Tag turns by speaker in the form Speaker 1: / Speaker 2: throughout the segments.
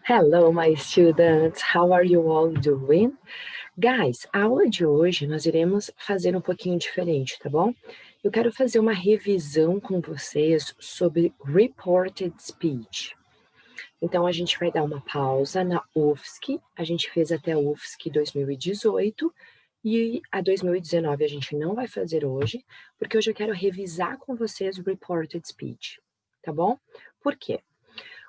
Speaker 1: Hello, my students. How are you all doing? Guys, a aula de hoje nós iremos fazer um pouquinho diferente, tá bom? Eu quero fazer uma revisão com vocês sobre reported speech. Então, a gente vai dar uma pausa na UFSC. A gente fez até a UFSC 2018 e a 2019 a gente não vai fazer hoje, porque hoje eu quero revisar com vocês o reported speech, tá bom? Por quê?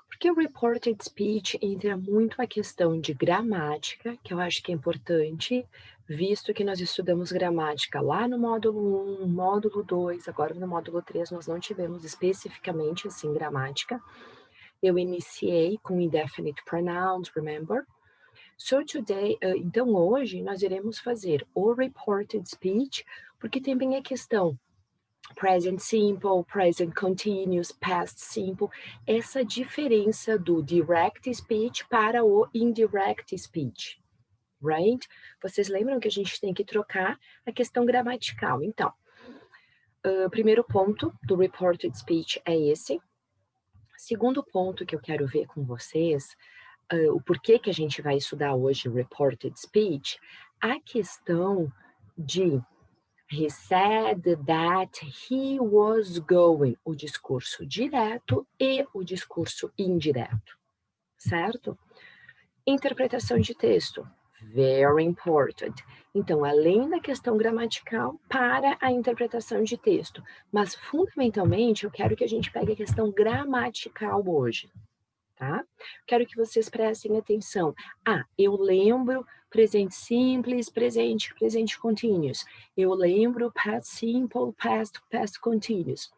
Speaker 1: Porque o reported speech entra muito a questão de gramática, que eu acho que é importante, visto que nós estudamos gramática lá no módulo 1, módulo 2, agora no módulo 3 nós não tivemos especificamente assim gramática. Eu iniciei com indefinite pronouns, remember? So today, então hoje nós iremos fazer o reported speech, porque também é questão present simple, present continuous, past simple, essa diferença do direct speech para o indirect speech, right? Vocês lembram que a gente tem que trocar a questão gramatical. Então, primeiro ponto do reported speech é esse. Segundo ponto que eu quero ver com vocês, o porquê que a gente vai estudar hoje reported speech, a questão de he said that he was going, o discurso direto e o discurso indireto, certo? Interpretação de texto, very important. Então, além da questão gramatical, para a interpretação de texto. Mas, fundamentalmente, eu quero que a gente pegue a questão gramatical hoje, tá? Quero que vocês prestem atenção. Eu lembro presente simples, presente continuous. Eu lembro past simple, past continuous.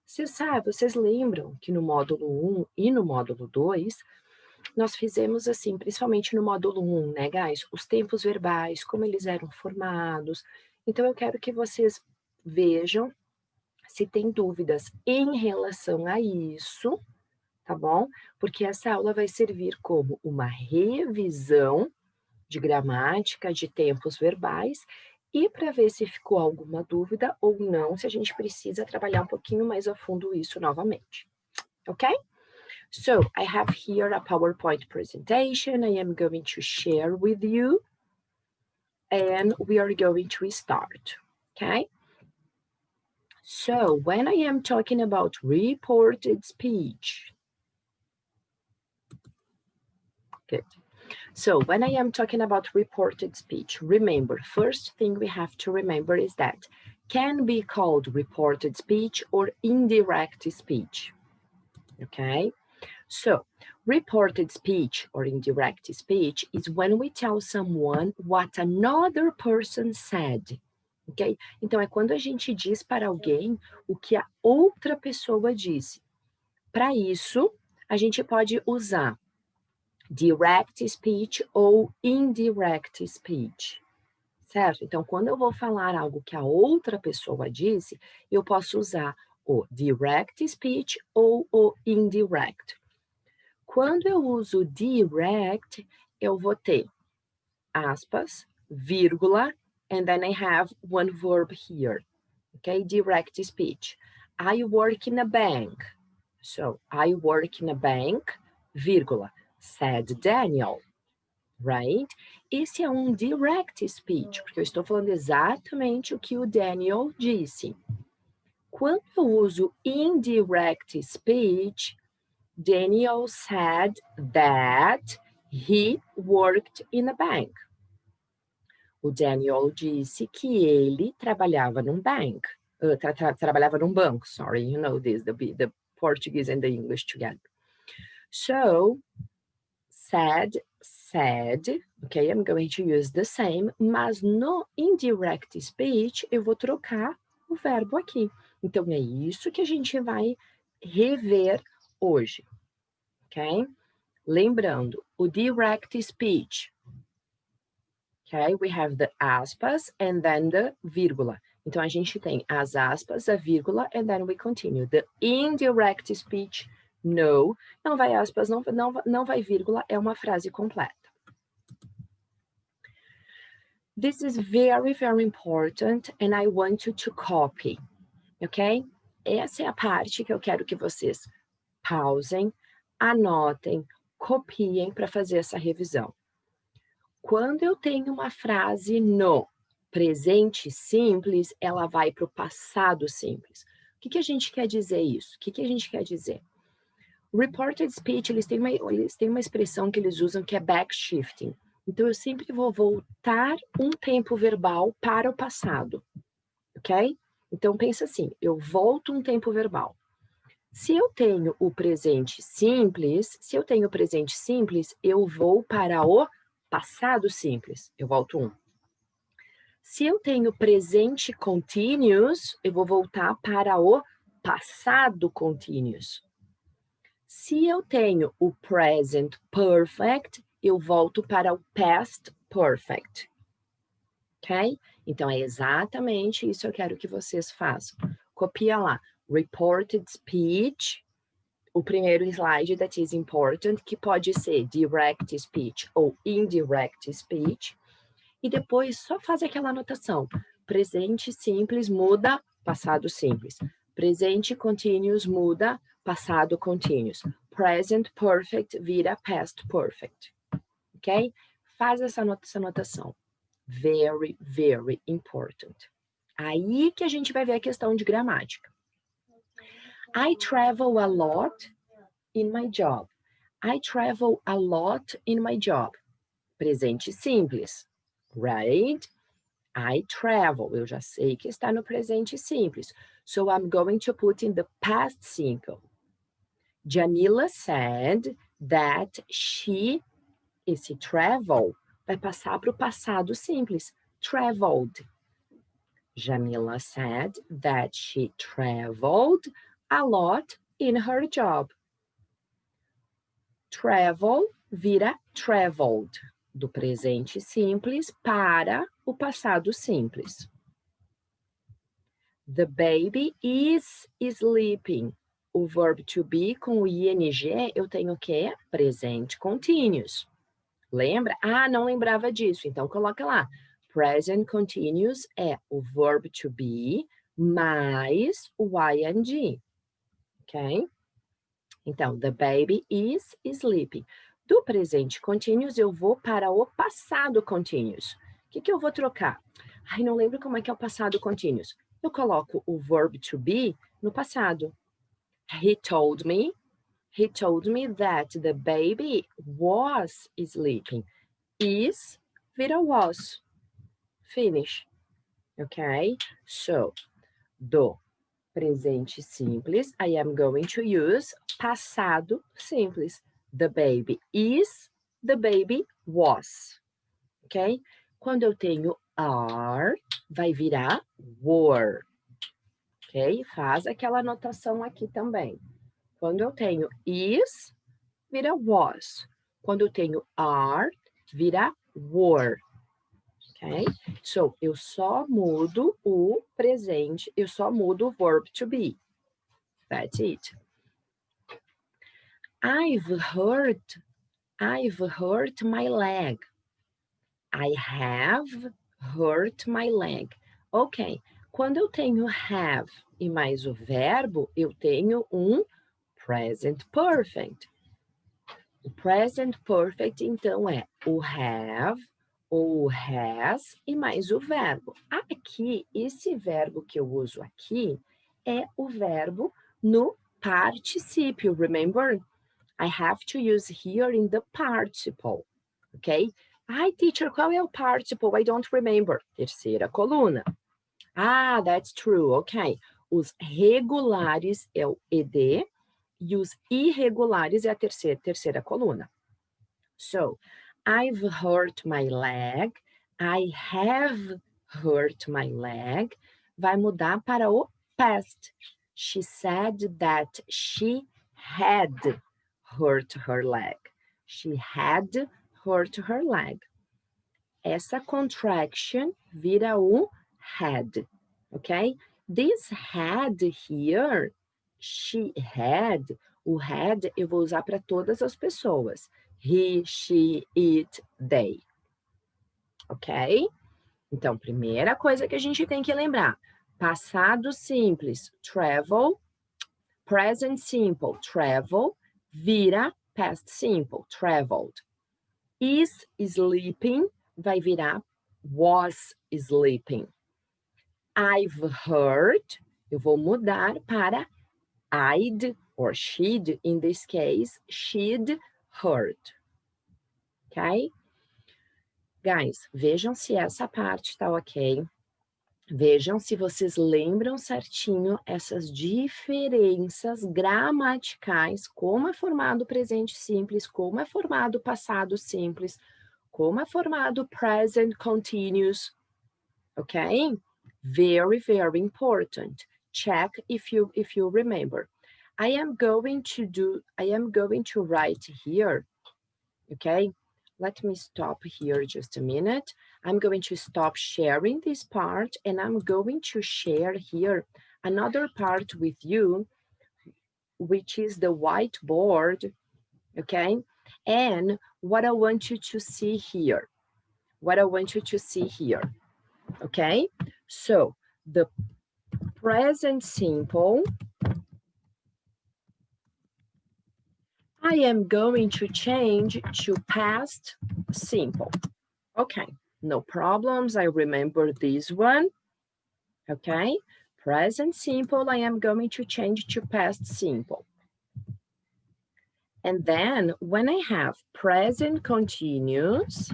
Speaker 1: Vocês lembram que no módulo 1 e no módulo 2, nós fizemos assim, principalmente no módulo 1, né, guys? Os tempos verbais, como eles eram formados. Então, eu quero que vocês vejam se tem dúvidas em relação a isso, tá bom? Porque essa aula vai servir como uma revisão de gramática, de tempos verbais, e para ver se ficou alguma dúvida ou não, se a gente precisa trabalhar um pouquinho mais a fundo isso novamente. Ok? So, I have here a PowerPoint presentation I am going to share with you, and we are going to start, okay? So, when I am talking about reported speech, good. So when I am talking about reported speech, remember, first thing we have to remember is that can be called reported speech or indirect speech, okay? So reported speech or indirect speech is when we tell someone what another person said, ok? Então é quando a gente diz para alguém o que a outra pessoa disse. Para isso, a gente pode usar direct speech ou indirect speech, certo? Então, quando eu vou falar algo que a outra pessoa disse, eu posso usar o direct speech ou o indirect. Quando eu uso direct, eu vou ter aspas, vírgula, and then I have one verb here, okay? Direct speech. I work in a bank. So, I work in a bank, vírgula, said Daniel, right? Esse é um direct speech, porque eu estou falando exatamente o que o Daniel disse. Quando eu uso indirect speech, Daniel said that he worked in a bank. O Daniel disse que ele trabalhava num bank. Trabalhava num banco, sorry, you know this, the Portuguese and the English together. So, said, okay, I'm going to use the same, mas no indirect speech eu vou trocar o verbo aqui. Então, é isso que a gente vai rever hoje, ok? Lembrando, o direct speech, ok? We have the aspas and then the vírgula. Então, a gente tem as aspas, a vírgula, and then we continue. The indirect speech, no, não vai aspas, não vai vírgula, é uma frase completa. This is very, very important and I want you to copy, ok? Essa é a parte que eu quero que vocês pausem, anotem, copiem para fazer essa revisão. Quando eu tenho uma frase no presente simples, ela vai para o passado simples. O que a gente quer dizer isso? O que a gente quer dizer? Reported speech, eles têm uma expressão que eles usam que é backshifting. Então, eu sempre vou voltar um tempo verbal para o passado, ok? Então, pensa assim, eu volto um tempo verbal. Se eu tenho o presente simples, eu vou para o passado simples. Eu volto um. Se eu tenho presente continuous, eu vou voltar para o passado continuous. Se eu tenho o present perfect, eu volto para o past perfect. Ok? Então, é exatamente isso que eu quero que vocês façam. Copia lá. Reported speech, o primeiro slide that is important, que pode ser direct speech ou indirect speech. E depois só faz aquela anotação. Presente simples muda passado simples. Presente continuous muda passado continuous. Present perfect vira past perfect. Ok? Faz essa anotação. Very, very important. Aí que a gente vai ver a questão de gramática. I travel a lot in my job. I travel a lot in my job. Presente simples. Right? I travel. Eu já sei que está no presente simples. So I'm going to put in the past simple. Jamila said that esse travel vai passar para o passado simples. Traveled. Jamila said that she traveled a lot in her job. Travel vira traveled, do presente simples para o passado simples. The baby is sleeping. O verbo to be com o ing eu tenho o quê? Presente continuous. Lembra? Ah, não lembrava disso. Então, coloca lá. Present continuous é o verbo to be mais o ing. Ok? Então, the baby is sleeping. Do presente continuous, eu vou para o passado continuous. O que eu vou trocar? Ai, não lembro como é que é o passado continuous. Eu coloco o verbo to be no passado. He told me that the baby was sleeping. Is vira was. Finish. Okay? So, do presente simples, I am going to use passado simples. The baby is, the baby was. Ok? Quando eu tenho are, vai virar were. Ok? Faz aquela anotação aqui também. Quando eu tenho is, vira was. Quando eu tenho are, vira were. Ok? So, eu só mudo o presente, eu só mudo o verb to be. That's it. I've hurt my leg. I have hurt my leg. Ok. Quando eu tenho have e mais o verbo, eu tenho um present perfect. O present perfect, então, é o have ou has e mais o verbo. Aqui, esse verbo que eu uso aqui é o verbo no particípio, remember? I have to use here in the participle, ok? Ai, teacher, qual é o participle? I don't remember. Terceira coluna. Ah, that's true, ok. Os regulares é o ed e os irregulares é a terceira coluna. So, I've hurt my leg. I have hurt my leg. Vai mudar para o past. She said that she had hurt her leg. She had hurt her leg. Essa contraction vira um had, ok? This had here, she had, o had eu vou usar para todas as pessoas. He, she, it, they. Ok? Então, primeira coisa que a gente tem que lembrar. Passado simples, travel. Present simple, travel, vira past simple, traveled. Is sleeping vai virar was sleeping. I've heard, eu vou mudar para I'd or she'd, in this case, she'd heard. Ok? Guys, vejam se essa parte está ok. Vejam se vocês lembram certinho essas diferenças gramaticais, como é formado o presente simples, como é formado o passado simples, como é formado o present continuous, ok? Very, very important. Check if you remember. I am going to write here, okay? Let me stop here just a minute. I'm going to stop sharing this part and I'm going to share here another part with you, which is the whiteboard, okay? And what I want you to see here, okay? So the present simple, I am going to change to past simple. Okay, no problems. I remember this one. Okay, present simple, I am going to change to past simple. And then when I have present continuous,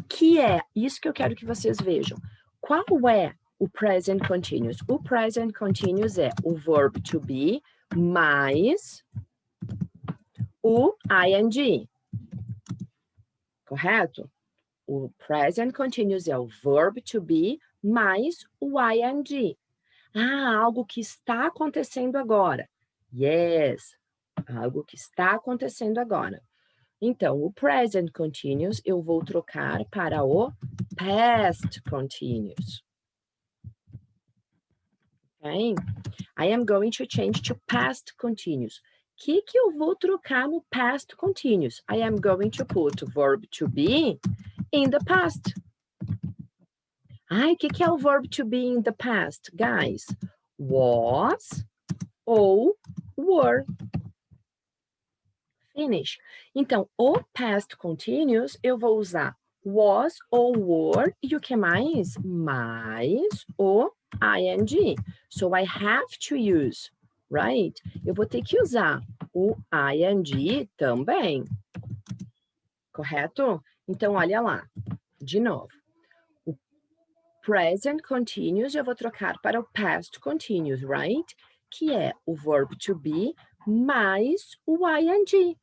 Speaker 1: que é isso que eu quero que vocês vejam. Qual é o present continuous? O present continuous é o verb to be mais o ing. Correto? O present continuous é o verb to be mais o ing. Ah, algo que está acontecendo agora. Yes, algo que está acontecendo agora. Então, o present continuous eu vou trocar para o past continuous. Okay? I am going to change to past continuous. O que eu vou trocar no past continuous? I am going to put verb to be in the past. Ai, o que é o verb to be in the past, guys? Was ou were. Finish. Então, o past continuous, eu vou usar was ou were e o que mais? Mais o ing. So, I have to use, right? Eu vou ter que usar o ing também. Correto? Então, olha lá. De novo. O present continuous eu vou trocar para o past continuous, right? Que é o verb to be mais o ing.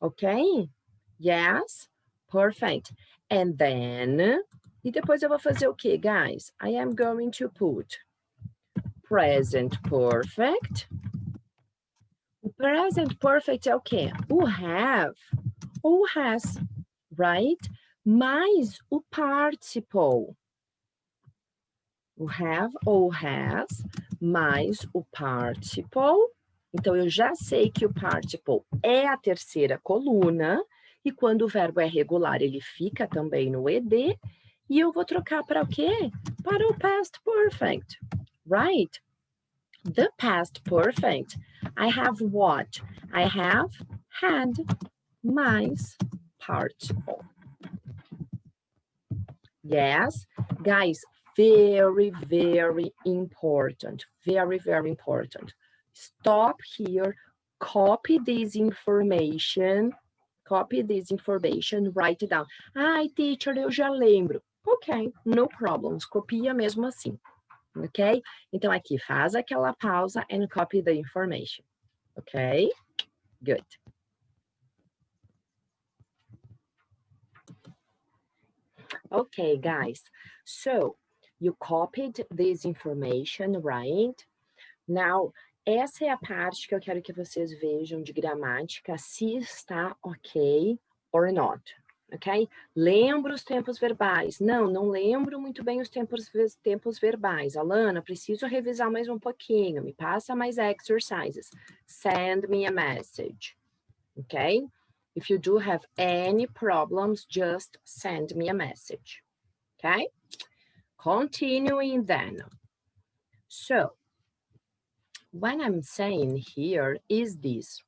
Speaker 1: Ok? Yes? Perfect. And then, e depois eu vou fazer o quê, guys? I am going to put present perfect. O present perfect é o quê? O have ou has, right? Mais o participle. O have ou has mais o participle. Então, eu já sei que o participle é a terceira coluna, e quando o verbo é regular, ele fica também no ed, e eu vou trocar para o quê? Para o past perfect, right? The past perfect, I have what? I have had mais participle. Yes, guys, very, very important, very, very important. Stop here, copy this information, write it down. Ai, teacher, eu já lembro. Ok, no problems, copia mesmo assim, ok? Então, aqui, faz aquela pausa and copy the information, ok? Good. Okay, guys, so you copied this information, right? Now, essa é a parte que eu quero que vocês vejam de gramática, se está ok or not, ok? Lembro os tempos verbais. Não lembro muito bem os tempos verbais. Alana, preciso revisar mais um pouquinho. Me passa mais exercises. Send me a message, ok? If you do have any problems, just send me a message, ok? Continuing then. So, what I'm saying here is this.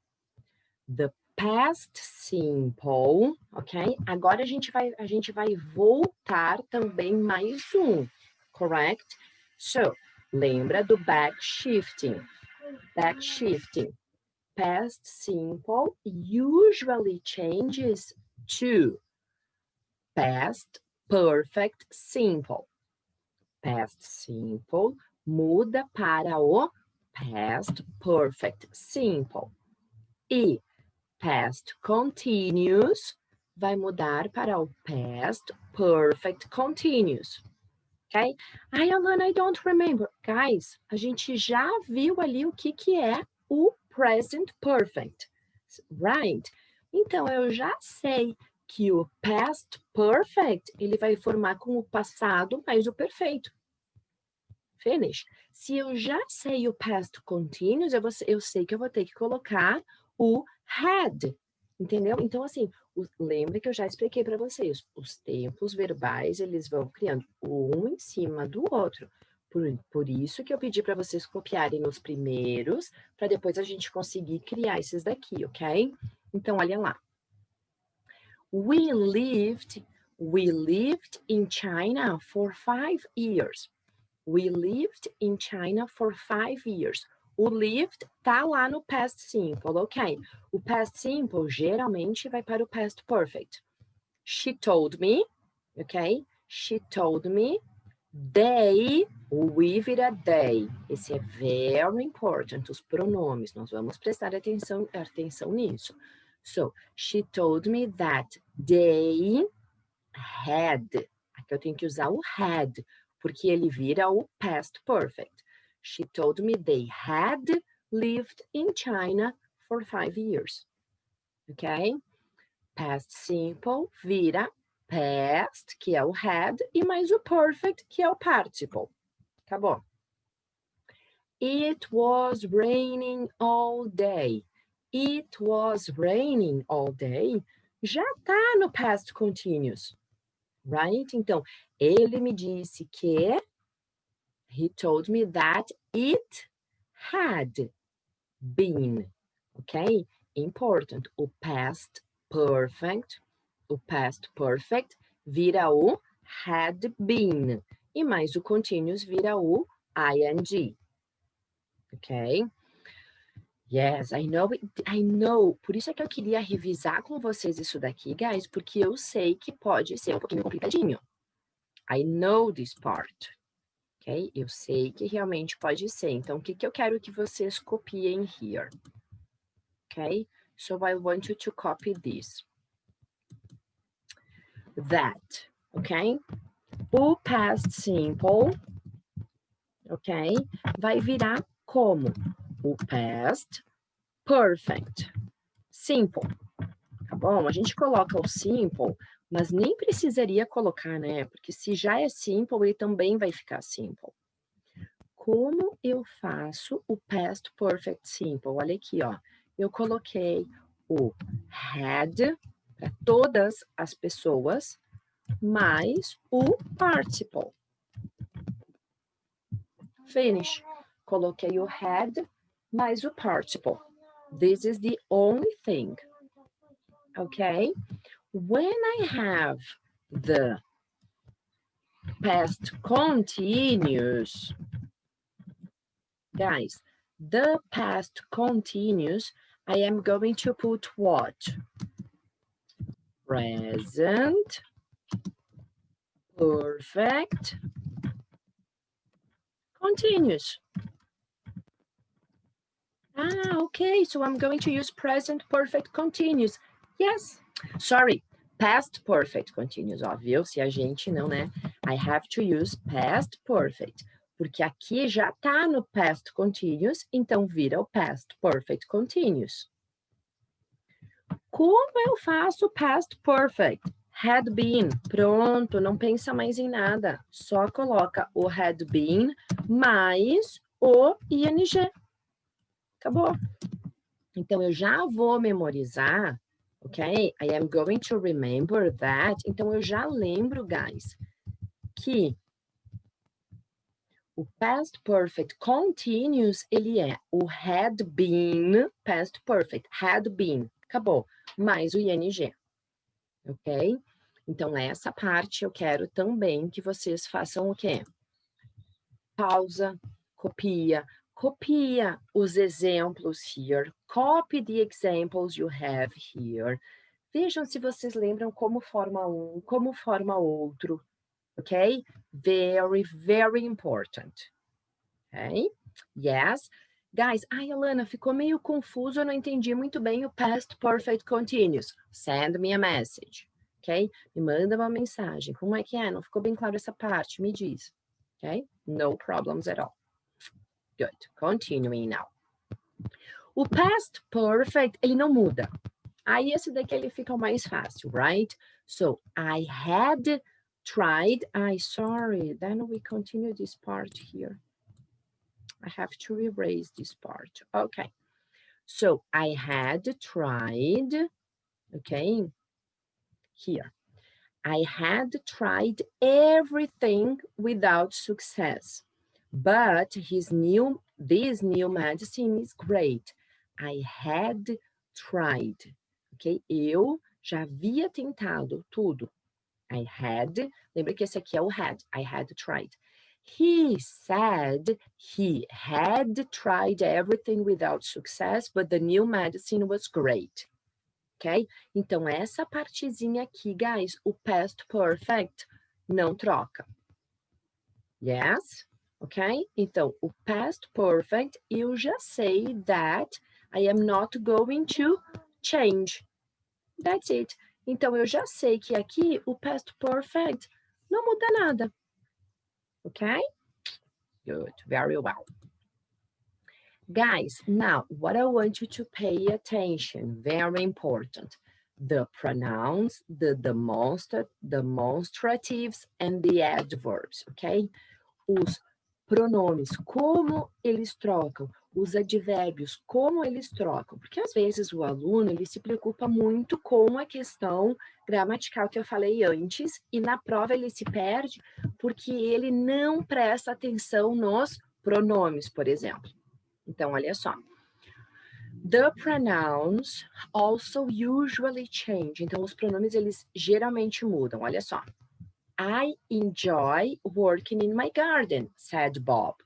Speaker 1: The past simple, ok? Agora a gente vai voltar também mais um, correct? So, lembra do backshifting. Backshifting. Past simple usually changes to past perfect simple. Past simple muda para o past perfect simple. E past continuous vai mudar para o past perfect continuous. Ok? Ai, Alana, I don't remember. Guys, a gente já viu ali o que é o present perfect, right? Então, eu já sei que o past perfect, ele vai formar com o passado mais o perfeito. Finish. Se eu já sei o past continuous, eu sei que eu vou ter que colocar o had, entendeu? Então, assim, lembra que eu já expliquei para vocês, os tempos verbais, eles vão criando um em cima do outro. Por isso que eu pedi para vocês copiarem os primeiros, para depois a gente conseguir criar esses daqui, ok? Então, olha lá. We lived in China for 5 years. We lived in China for 5 years. O lived tá lá no past simple, ok? O past simple geralmente vai para o past perfect. She told me, ok? She told me. They, o we vira they. Esse é very important, os pronomes. Nós vamos prestar atenção nisso. So, she told me that they had. Aqui eu tenho que usar o had, porque ele vira o past perfect. She told me they had lived in China for 5 years. Ok? Past simple vira past, que é o had, e mais o perfect, que é o participle. Acabou. It was raining all day. It was raining all day. Já tá no past continuous. Right? Então, ele me disse que he told me that it had been, ok? Important. O past perfect vira o had been. E mais o continuous vira o ing. Ok? Yes, I know. Por isso é que eu queria revisar com vocês isso daqui, guys, porque eu sei que pode ser um pouquinho complicadinho. I know this part. Ok? Eu sei que realmente pode ser. Então, o que eu quero que vocês copiem here? Ok? So, I want you to copy this. That. Ok? O past simple, ok? Vai virar como? O past perfect. Simple. Tá bom? A gente coloca o simple, mas nem precisaria colocar, né? Porque se já é simple, ele também vai ficar simple. Como eu faço o past perfect simple? Olha aqui, ó. Eu coloquei o had para todas as pessoas, mais o participle. Finish. Coloquei o had mais o participle. This is the only thing. Okay? When I have the past continuous, guys, the past continuous, I am going to put what? Present, perfect, continuous. Okay, so I'm going to use present perfect continuous. Yes, sorry, past perfect continuous, ó, viu? Se a gente não, né? I have to use past perfect, porque aqui já tá no past continuous, então vira o past perfect continuous. Como eu faço past perfect? Had been, pronto, não pensa mais em nada. Só coloca o had been mais o ing. Acabou. Então, eu já vou memorizar, ok? I am going to remember that. Então, eu já lembro, guys, que O past perfect continuous, ele é o had been, past perfect, had been, acabou, mais o ing, ok? Então, essa parte eu quero também que vocês façam o quê? Pausa, copia os exemplos here, copy the examples you have here. Vejam se vocês lembram como forma um, como forma outro, ok? Very, very important, ok? Yes. Guys, Alana, ficou meio confuso, eu não entendi muito bem o past perfect continuous. Send me a message, ok? Me manda uma mensagem. Como é que é? Não ficou bem claro essa parte? Me diz, ok? No problems at all. Good. Continuing now. O past perfect, ele não muda. Aí esse daqui ele fica mais fácil, right? So, I had tried, sorry, then we continue this part here. I have to erase this part. Okay. So, I had tried, okay, here. I had tried everything without success, but this new medicine is great. I had tried, ok? Eu já havia tentado tudo. I had, lembra que esse aqui é o had, I had tried. He said he had tried everything without success, but the new medicine was great. Ok? Então, essa partezinha aqui, guys, o past perfect não troca. Yes? Ok? Então, o past perfect, eu já sei that I am not going to change. That's it. Então, eu já sei que aqui o past perfect não muda nada. Ok? Good. Very well. Guys, now, what I want you to pay attention, very important. The pronouns, the demonstratives, and the adverbs, ok? Os pronomes, como eles trocam, os advérbios, como eles trocam, porque às vezes o aluno ele se preocupa muito com a questão gramatical que eu falei antes, e na prova ele se perde porque ele não presta atenção nos pronomes, por exemplo. Então, olha só. The pronouns also usually change. Então, os pronomes, eles geralmente mudam. Olha só. I enjoy working in my garden, said Bob.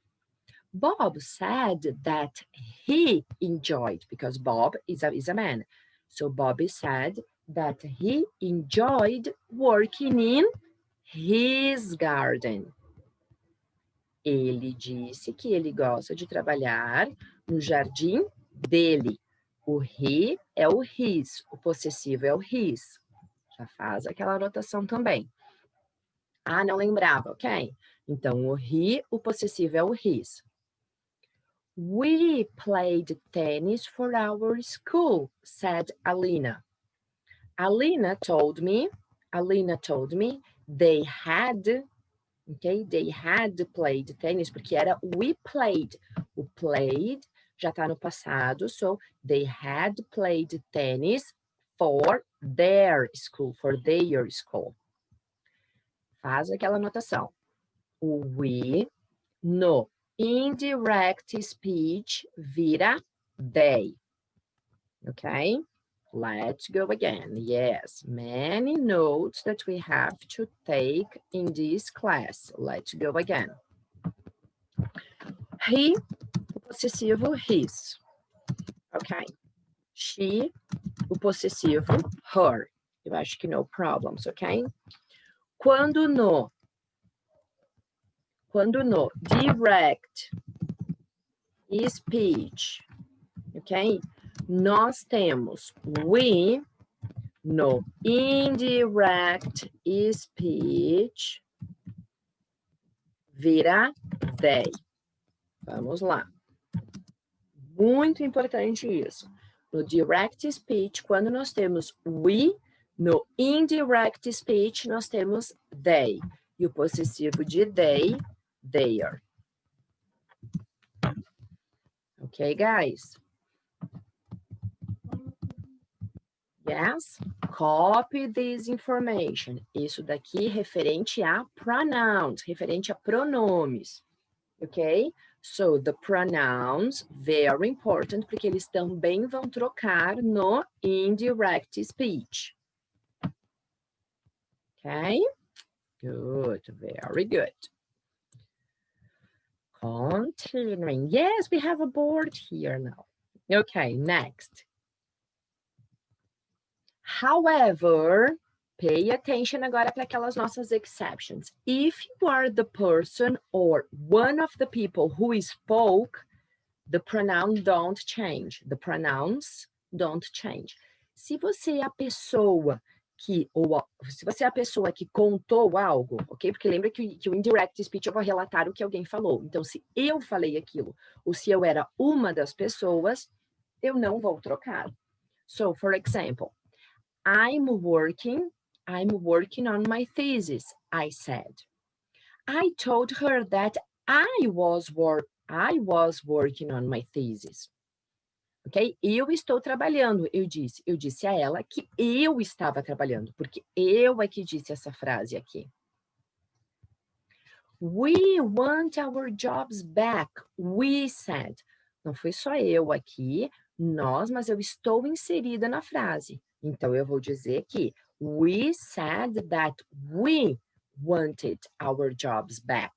Speaker 1: Bob said that he enjoyed, because Bob is a man. So, Bob said that he enjoyed working in his garden. Ele disse que ele gosta de trabalhar no jardim dele. O he é o his, o possessivo é o his. Já faz aquela anotação também. Ah, não lembrava, ok? Então, o he, o possessivo é o his. We played tennis for our school, said Alina. Alina told me they had, ok? They had played tennis, porque era we played. O played já está no passado, so they had played tennis for their school, Faz aquela anotação. O we no indirect speech vira they. Okay? Let's go again. Yes, many notes that we have to take in this class. Let's go again. He, o possessivo his. Okay. She, o possessivo her. Eu acho que no problems, ok? Quando no direct speech, ok? Nós temos we, no indirect speech, vira they. Vamos lá. Muito importante isso. No direct speech, quando nós temos we, no indirect speech, nós temos they. E o possessivo de they, their. Ok, guys? Yes? Copy this information. Isso daqui referente a pronouns, referente a pronomes. ok? So, the pronouns, very important, porque eles também vão trocar no indirect speech. Okay? Good, very good. Continuing. Yes, we have a board here now. Okay, next. However, pay attention agora para aquelas nossas exceptions. If you are the person or one of the people who spoke, the pronouns don't change. The pronouns don't change. Se você é a pessoa que, ou se você é a pessoa que contou algo, ok? Porque lembra que o indirect speech eu vou relatar o que alguém falou. Então, se eu falei aquilo, ou se eu era uma das pessoas, eu não vou trocar. So, for example, I'm working on my thesis, I said. I told her that I was working on my thesis. Ok? Eu estou trabalhando, eu disse a ela que eu estava trabalhando, porque eu é que disse essa frase aqui. We want our jobs back, we said. Não foi só eu aqui, nós, mas eu estou inserida na frase. Então, eu vou dizer que we said that we wanted our jobs back.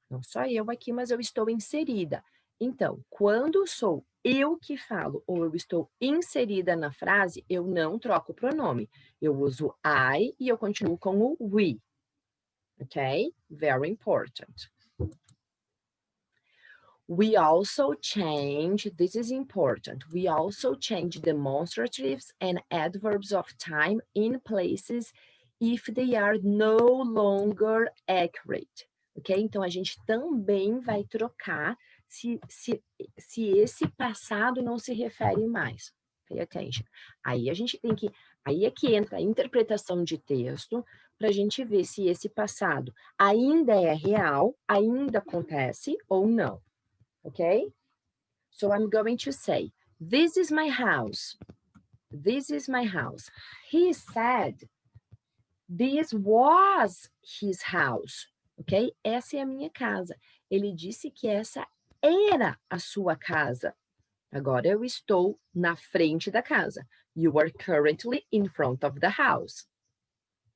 Speaker 1: Não só eu aqui, mas eu estou inserida. Então, quando sou eu que falo ou eu estou inserida na frase, eu não troco o pronome. Eu uso I e eu continuo com o we. Ok? Very important. We also change, this is important, we also change demonstratives and adverbs of time in places if they are no longer accurate. Ok? Então, a gente também vai trocar se esse passado não se refere mais. Pay attention. Aí é que entra a interpretação de texto para a gente ver se esse passado ainda é real, ainda acontece ou não. Okay? So I'm going to say, this is my house. This is my house. He said, this was his house. Ok? Essa é a minha casa. Ele disse que essa era a sua casa. Agora eu estou na frente da casa. You are currently in front of the house.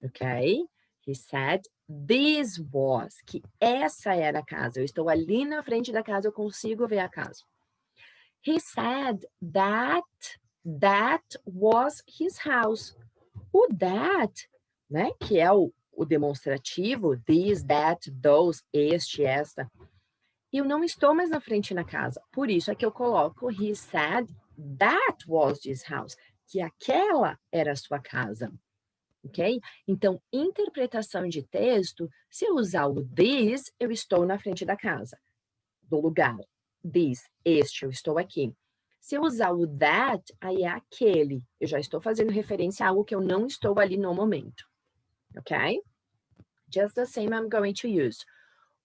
Speaker 1: Ok? He said, this was, que essa era a casa. Eu estou ali na frente da casa, eu consigo ver a casa. He said that was his house. O that, né, que é o demonstrativo, this, that, those, este, esta. Eu não estou mais na frente da casa. Por isso é que eu coloco he said that was his house, que aquela era a sua casa. Ok? Então, interpretação de texto, se eu usar o this, eu estou na frente da casa, do lugar. This, este, eu estou aqui. Se eu usar o that, aí é aquele. Eu já estou fazendo referência a algo que eu não estou ali no momento. Ok? Just the same I'm going to use.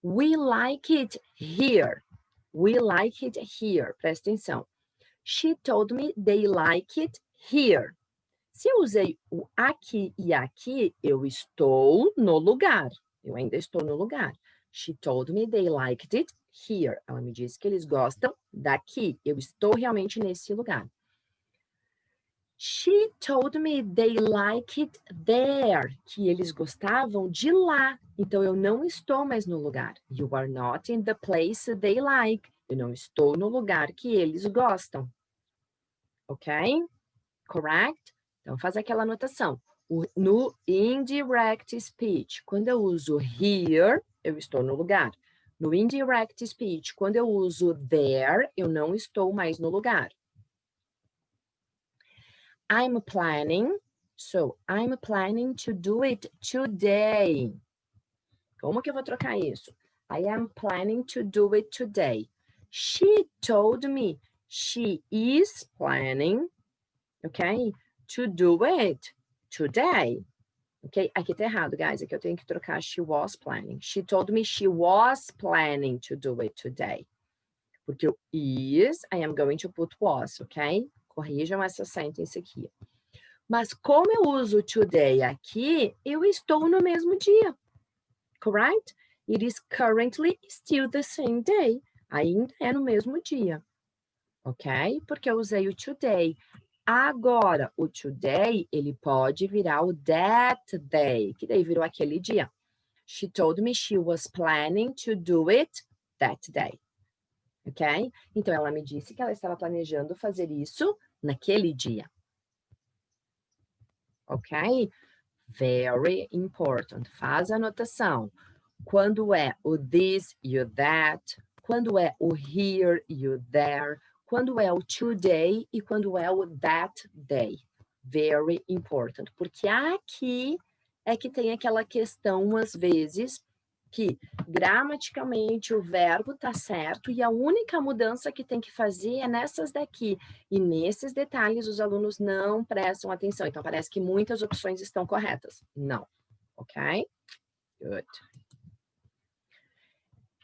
Speaker 1: We like it here. We like it here. Presta atenção. She told me they like it here. Se eu usei o aqui e aqui, eu estou no lugar. Eu ainda estou no lugar. She told me they liked it here. Ela me disse que eles gostam daqui. Eu estou realmente nesse lugar. She told me they like it there. Que eles gostavam de lá. Então, eu não estou mais no lugar. You are not in the place they like. Eu não estou no lugar que eles gostam. Ok? Correct? Então, faz aquela anotação. No indirect speech, quando eu uso here, eu estou no lugar. No indirect speech, quando eu uso there, eu não estou mais no lugar. I'm planning, so I'm planning to do it today. Como que eu vou trocar isso? I am planning to do it today. She told me she is planning, okay, to do it today. Ok? Aqui tá errado, guys. Aqui eu tenho que trocar she was planning. She told me she was planning to do it today. Porque o is, I am going to put was, ok? Corrijam essa sentence aqui. Mas como eu uso today aqui, eu estou no mesmo dia. Correct? It is currently still the same day. Ainda é no mesmo dia. Ok? Porque eu usei o today. Agora, o today, ele pode virar o that day, que daí virou aquele dia. She told me she was planning to do it that day. Ok? Então, ela me disse que ela estava planejando fazer isso naquele dia. Ok? Very important. Faz a anotação. Quando é o this e o that, quando é o here e o there, quando é o today e quando é o that day. Very important. Porque aqui é que tem aquela questão, às vezes, que gramaticalmente o verbo tá certo e a única mudança que tem que fazer é nessas daqui. E nesses detalhes os alunos não prestam atenção. Então, parece que muitas opções estão corretas. Não. Ok? Good.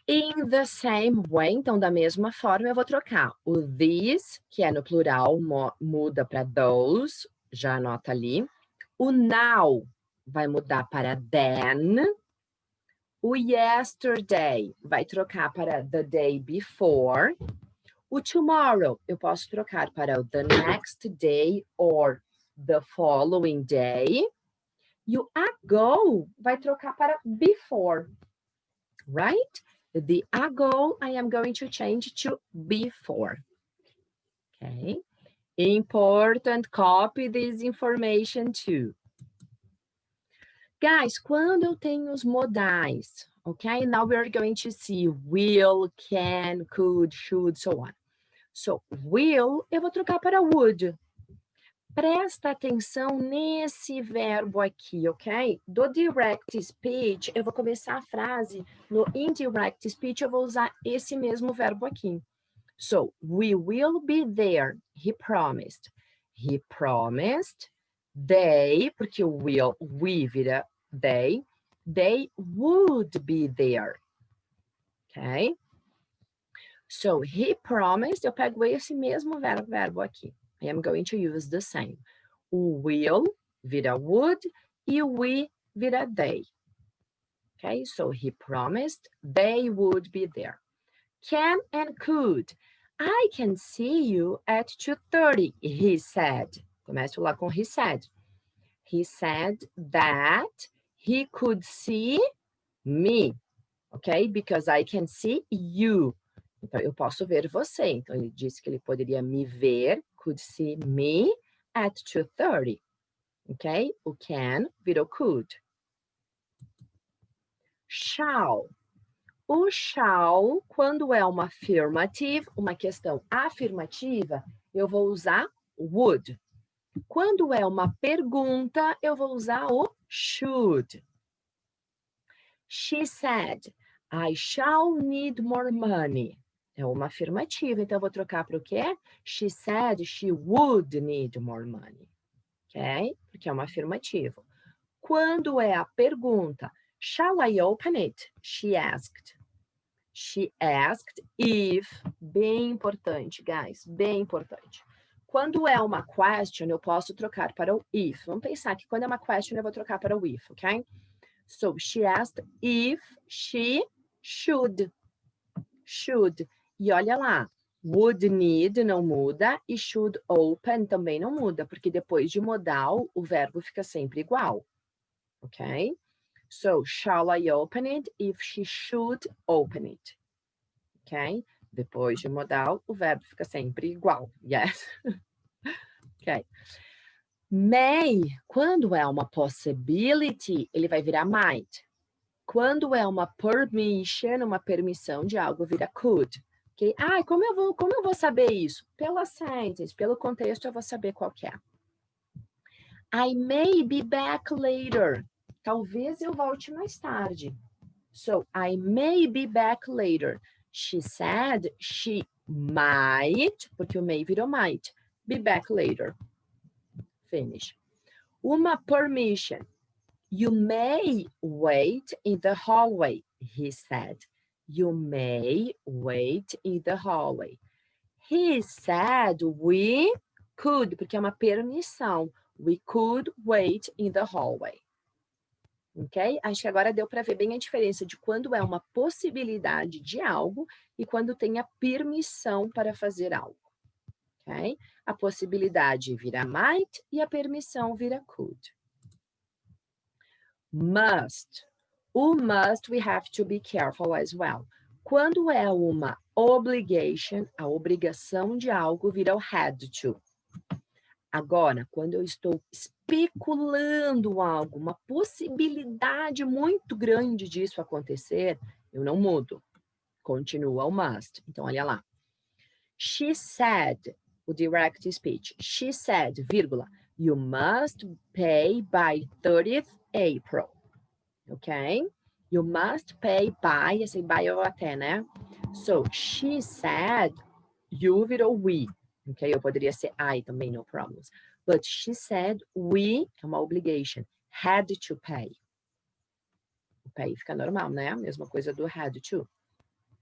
Speaker 1: In the same way, então, da mesma forma, eu vou trocar o these, que é no plural, muda para those, já anota ali. O now vai mudar para then. O yesterday vai trocar para the day before. O tomorrow eu posso trocar para the next day or the following day. E o ago vai trocar para before, right? The ago I am going to change to before. Okay? Important, copy this information too. Guys, quando eu tenho os modais, okay? Now we are going to see will, can, could, should, so on. So, will, eu vou trocar para would. Presta atenção nesse verbo aqui, ok? Do direct speech, eu vou começar a frase. No indirect speech, eu vou usar esse mesmo verbo aqui. So, we will be there, he promised. He promised. They, porque o will, we vira they would be there. Ok? So, he promised, eu pego esse mesmo verbo aqui. I am going to use the same. O will vira would e o we vira they. Okay, so he promised they would be there. Can and could. I can see you at 2:30, he said. Começo lá com he said. He said that he could see me, okay? Because I can see you. Então, eu posso ver você. Então, ele disse que ele poderia me ver, could see me at 2:30, ok? O can virou could. Shall. O shall, quando é uma affirmative, uma questão afirmativa, eu vou usar would. Quando é uma pergunta, eu vou usar o should. She said, I shall need more money. É uma afirmativa, então eu vou trocar para o quê? She said she would need more money. Ok? Porque é uma afirmativa. Quando é a pergunta, shall I open it? She asked. She asked if, bem importante, guys, bem importante. Quando é uma question, eu posso trocar para o if. Vamos pensar que quando é uma question, eu vou trocar para o if, ok? So, she asked if she should. Should. E olha lá, would need não muda e should open também não muda, porque depois de modal, o verbo fica sempre igual. Ok? So, shall I open it if she should open it? Ok? Depois de modal, o verbo fica sempre igual. Yes. Ok. May, quando é uma possibility, ele vai virar might. Quando é uma permission, uma permissão de algo, vira could. Okay? Ah, como eu vou saber isso? Pela sentence, pelo contexto, eu vou saber qual que é. I may be back later. Talvez eu volte mais tarde. So, I may be back later. She said she might, porque o may virou might, be back later. Finish. Uma permission. You may wait in the hallway, he said. You may wait in the hallway. He said we could, porque é uma permissão. We could wait in the hallway. ok? Acho que agora deu para ver bem a diferença de quando é uma possibilidade de algo e quando tem a permissão para fazer algo, ok? A possibilidade vira might e a permissão vira could. Must. O must, we have to be careful as well. Quando é uma obligation, a obrigação de algo vira o had to. Agora, quando eu estou especulando algo, uma possibilidade muito grande disso acontecer, eu não mudo. Continua o must. Então, olha lá. She said, o direct speech. She said, vírgula, you must pay by 30th April. Ok? You must pay by, esse by ou até, né? So, she said, you virou we. Ok? Eu poderia ser I também, no problems. But she said, we, é uma obligation, had to pay. O pay fica normal, né? Mesma coisa do had to.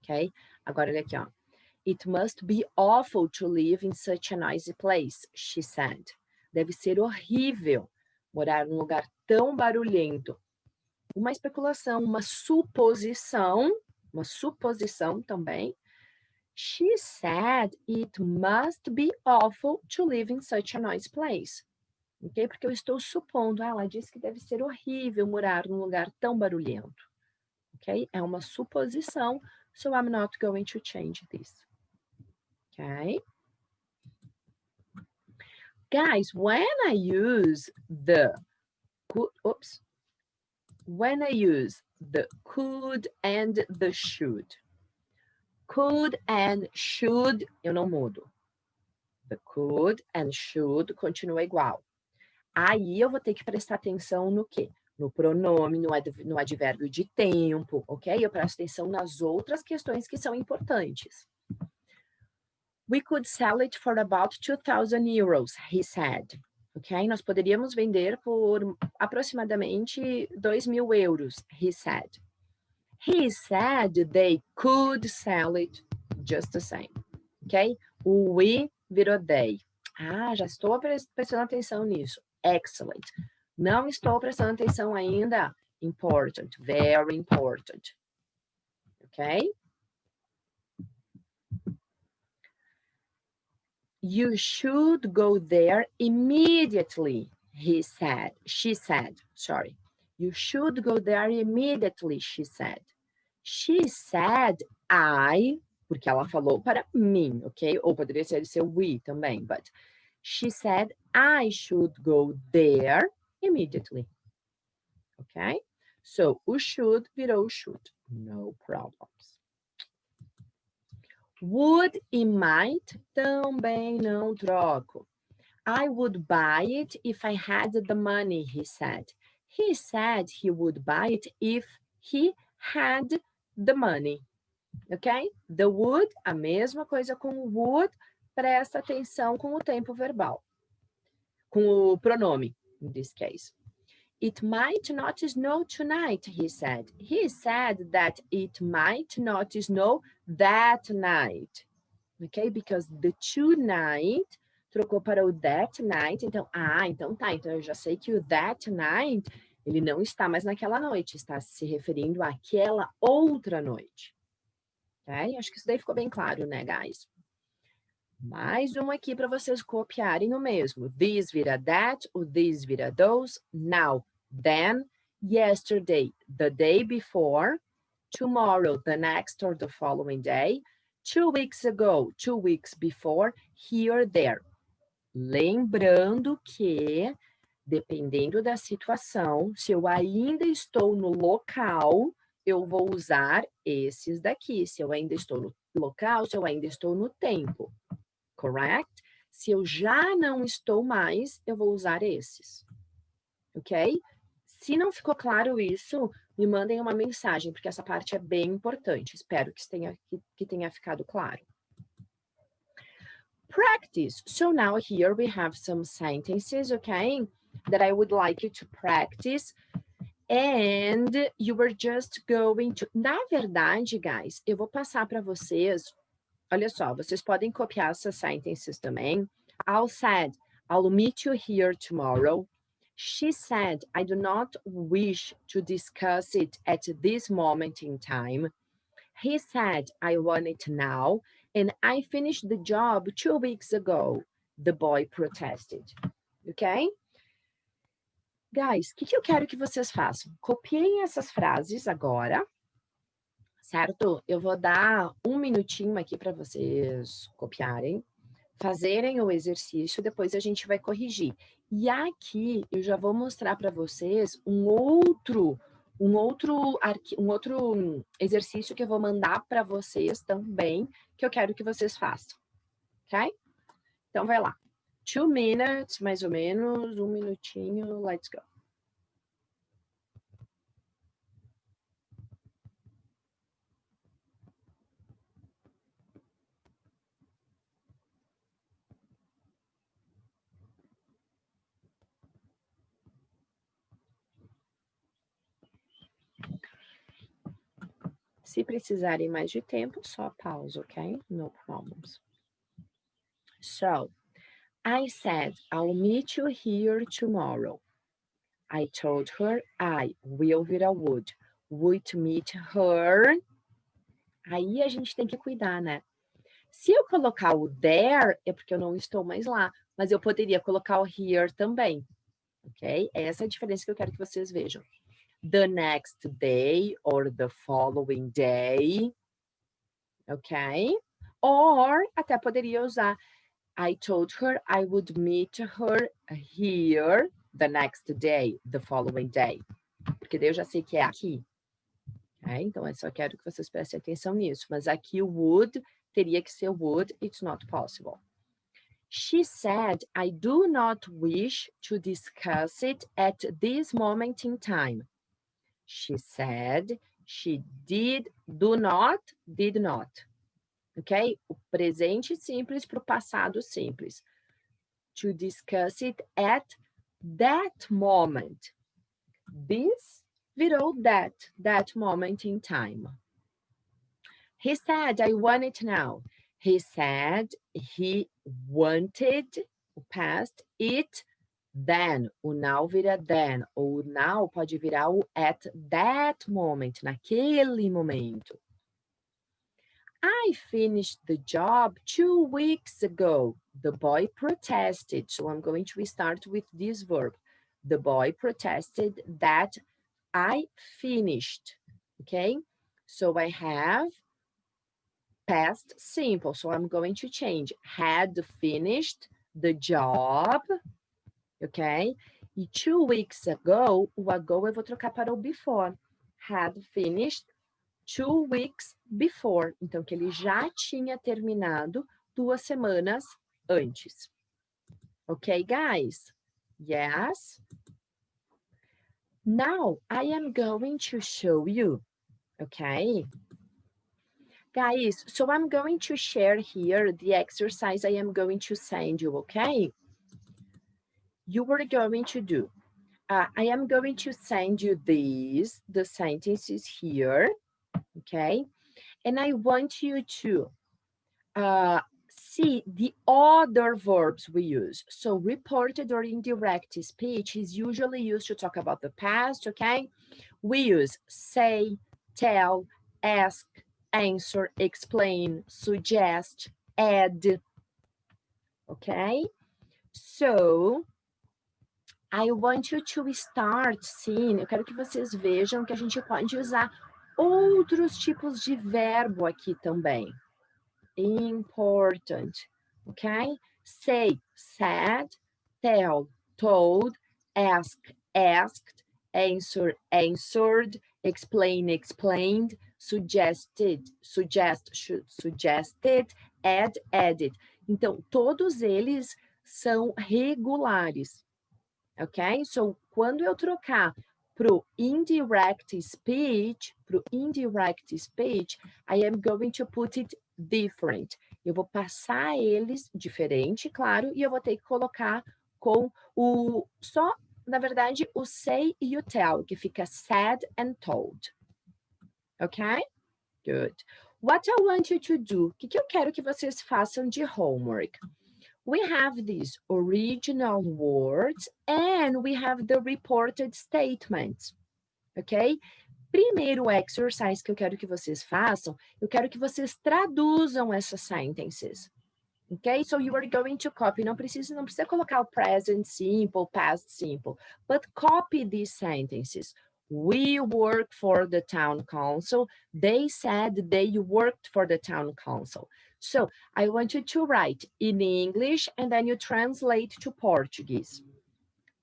Speaker 1: Ok? Agora, olha aqui, ó. It must be awful to live in such a noisy place, she said. Deve ser horrível morar num lugar tão barulhento. Uma especulação, uma suposição também. She said it must be awful to live in such a noisy place. Ok? Porque eu estou supondo, ela disse que deve ser horrível morar num lugar tão barulhento. Ok? É uma suposição, so I'm not going to change this. Okay? Guys, when I use the could and the should. Could and should, eu não mudo. The could and should continua igual. Aí eu vou ter que prestar atenção no quê? No pronome, no advérbio de tempo, ok? Eu presto atenção nas outras questões que são importantes. We could sell it for about 2,000 euros, he said. Ok? Nós poderíamos vender por aproximadamente 2.000 euros, he said. He said they could sell it just the same. Ok? O we virou they. Ah, já estou prestando atenção nisso. Excellent. Não estou prestando atenção ainda. Important. Very important. Ok? You should go there immediately, she said. Sorry. You should go there immediately, she said. She said I, porque ela falou para mim, ok? Ou poderia ser we também, but she said I should go there immediately. Ok? So, o should virou should. No problems. Would e might também não troco. I would buy it if I had the money, he said. He said he would buy it if he had the money. Ok? The would, a mesma coisa com o would, presta atenção com o tempo verbal. Com o pronome, in this case. It might not snow tonight, he said. He said that it might not snow that night. Ok? Because the tonight trocou para o that night. Então, então tá. Então, eu já sei que o that night, ele não está mais naquela noite. Está se referindo àquela outra noite. Ok? Acho que isso daí ficou bem claro, né, guys? Mais uma aqui para vocês copiarem o mesmo. This vira that, o this vira those. Now, then, yesterday, the day before, tomorrow, the next or the following day, 2 weeks ago, 2 weeks before, here, there. Lembrando que, dependendo da situação, se eu ainda estou no local, eu vou usar esses daqui. Se eu ainda estou no local, se eu ainda estou no tempo. Correct? Se eu já não estou mais, eu vou usar esses. Ok? Se não ficou claro isso, me mandem uma mensagem, porque essa parte é bem importante. Espero que tenha ficado claro. Practice. So now here we have some sentences, okay, that I would like you to practice. And you were just going to... Na verdade, guys, eu vou passar para vocês... Olha só, vocês podem copiar essas sentences também. I'll meet you here tomorrow. She said, I do not wish to discuss it at this moment in time. He said, I want it now, and I finished the job 2 weeks ago. The boy protested. Ok? Guys, o que eu quero que vocês façam? Copiem essas frases agora, certo? Eu vou dar um minutinho aqui para vocês copiarem, fazerem o exercício, depois a gente vai corrigir. E aqui eu já vou mostrar para vocês um outro exercício que eu vou mandar para vocês também, que eu quero que vocês façam, ok? Então vai lá. 2 minutes, mais ou menos, um minutinho, let's go. Se precisarem mais de tempo, só pausa, okay? No problems. So, I said, I'll meet you here tomorrow. I told her I, will virar would meet her. Aí a gente tem que cuidar, né? Se eu colocar o there, é porque eu não estou mais lá. Mas eu poderia colocar o here também, ok? Essa é a diferença que eu quero que vocês vejam. The next day or the following day, ok? Or até poderia usar I told her I would meet her here the next day, the following day. Porque daí eu já sei que é aqui. Okay? Então, eu só quero que vocês prestem atenção nisso. Mas aqui o would teria que ser would, it's not possible. She said, I do not wish to discuss it at this moment in time. She said, she did not. Ok? O presente simples para o passado simples. To discuss it at that moment. This virou that moment in time. He said, I want it now. He said he wanted, o past, it then. O now vira then. O now pode virar o at that moment, naquele momento. I finished the job 2 weeks ago. The boy protested. So I'm going to start with this verb. The boy protested that I finished. Okay? So I have past simple. So I'm going to change. Had finished the job. Ok? E 2 weeks ago, o ago eu vou trocar para o before. Had finished 2 weeks before. Então, que ele já tinha terminado 2 semanas antes. Ok, guys? Yes? Now, I am going to show you. Okay? Guys, so I'm going to share here the exercise I am going to send you, okay? You are going to do. I am going to send you the sentences here, okay? And I want you to see the other verbs we use. So reported or indirect speech is usually used to talk about the past, okay? We use say, tell, ask, answer, explain, suggest, add, okay? So, I want you to start seeing, eu quero que vocês vejam que a gente pode usar outros tipos de verbo aqui também. Important, okay? Say, said, tell, told, ask, asked, answer, answered, explain, explained, suggested, suggested, add, added. Então, todos eles são regulares, ok? So, quando eu trocar para o indirect speech, I am going to put it different. Eu vou passar eles diferente, claro, e eu vou ter que colocar com o só, na verdade, o say e o tell, que fica said and told. Ok? Good. What I want you to do, o que eu quero que vocês façam de homework? we have these original words and we have the reported statements, ok? Primeiro exercise que eu quero que vocês façam, eu quero que vocês traduzam essas sentences. Okay, so you are going to copy. Não precisa colocar o present simple, past simple, but copy these sentences. We work for the town council. They said they worked for the town council. So I want you to write in English and then you translate to Portuguese.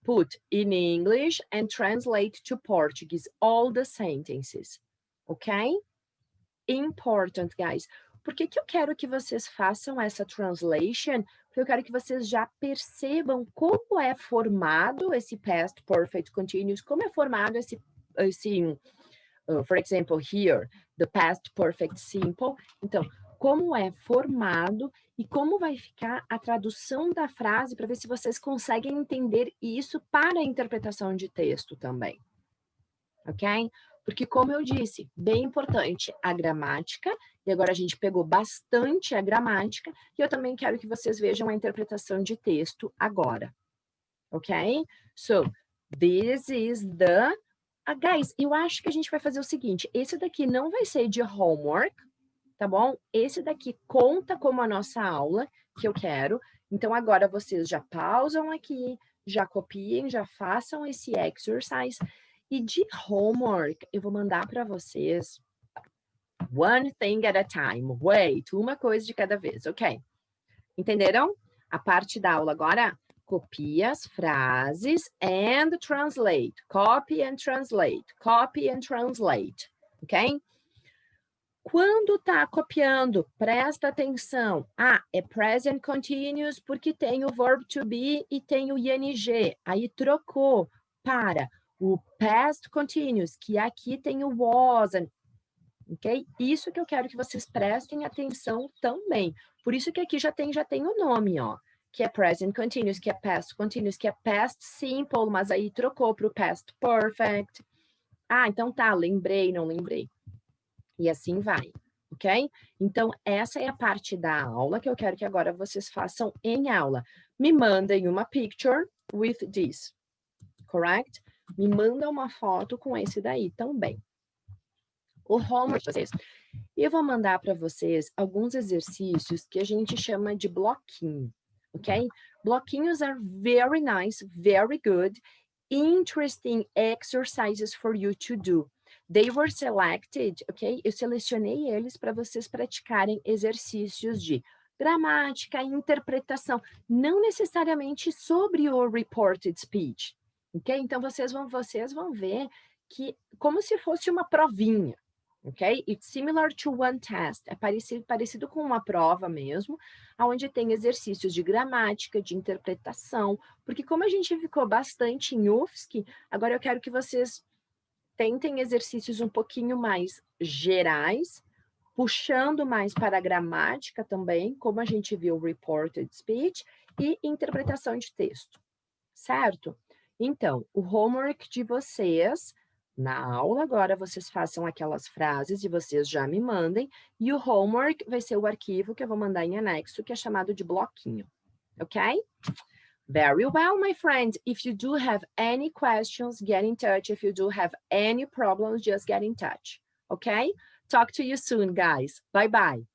Speaker 1: Put in English and translate to Portuguese all the sentences. Okay? Important, guys. Por que eu quero que vocês façam essa translation? Porque eu quero que vocês já percebam como é formado esse past perfect continuous, como é formado esse for example, here, the past perfect simple. Então, como é formado e como vai ficar a tradução da frase para ver se vocês conseguem entender isso para a interpretação de texto também. Ok? Porque, como eu disse, bem importante a gramática, e agora a gente pegou bastante a gramática, e eu também quero que vocês vejam a interpretação de texto agora. Ok? So, this is the... guys, eu acho que a gente vai fazer o seguinte, esse daqui não vai ser de homework, tá bom? Esse daqui conta como a nossa aula, que eu quero. Então, agora vocês já pausam aqui, já copiem, já façam esse exercise. E de homework, eu vou mandar para vocês one thing at a time. Wait, uma coisa de cada vez, ok? Entenderam? A parte da aula agora, copia as frases and translate. Copy and translate. Copy and translate, ok? Quando tá copiando, presta atenção. Ah, é present continuous porque tem o verb to be e tem o ing. Aí trocou para o past continuous, que aqui tem o was, ok? Isso que eu quero que vocês prestem atenção também. Por isso que aqui já tem o nome, ó, que é present continuous, que é past continuous, que é past simple, mas aí trocou para o past perfect. Ah, então tá, lembrei, não lembrei. E assim vai, ok? Então, essa é a parte da aula que eu quero que agora vocês façam em aula. Me mandem uma picture with this, correct? Me manda uma foto com esse daí também. O homework de vocês. Eu vou mandar para vocês alguns exercícios que a gente chama de bloquinho, ok? Bloquinhos are very nice, very good, interesting exercises for you to do. They were selected, ok? Eu selecionei eles para vocês praticarem exercícios de gramática, interpretação, não necessariamente sobre o reported speech, ok? Então, vocês vão ver que como se fosse uma provinha, ok? It's similar to one test, é parecido com uma prova mesmo, onde tem exercícios de gramática, de interpretação, porque como a gente ficou bastante em UFSC, agora eu quero que vocês tentem exercícios um pouquinho mais gerais, puxando mais para a gramática também, como a gente viu reported speech, e interpretação de texto, certo? Então, o homework de vocês, na aula agora, vocês façam aquelas frases e vocês já me mandem, e o homework vai ser o arquivo que eu vou mandar em anexo, que é chamado de bloquinho, ok? Very well, my friends. If you do have any questions, get in touch. If you do have any problems, just get in touch, okay? Talk to you soon, guys. Bye-bye.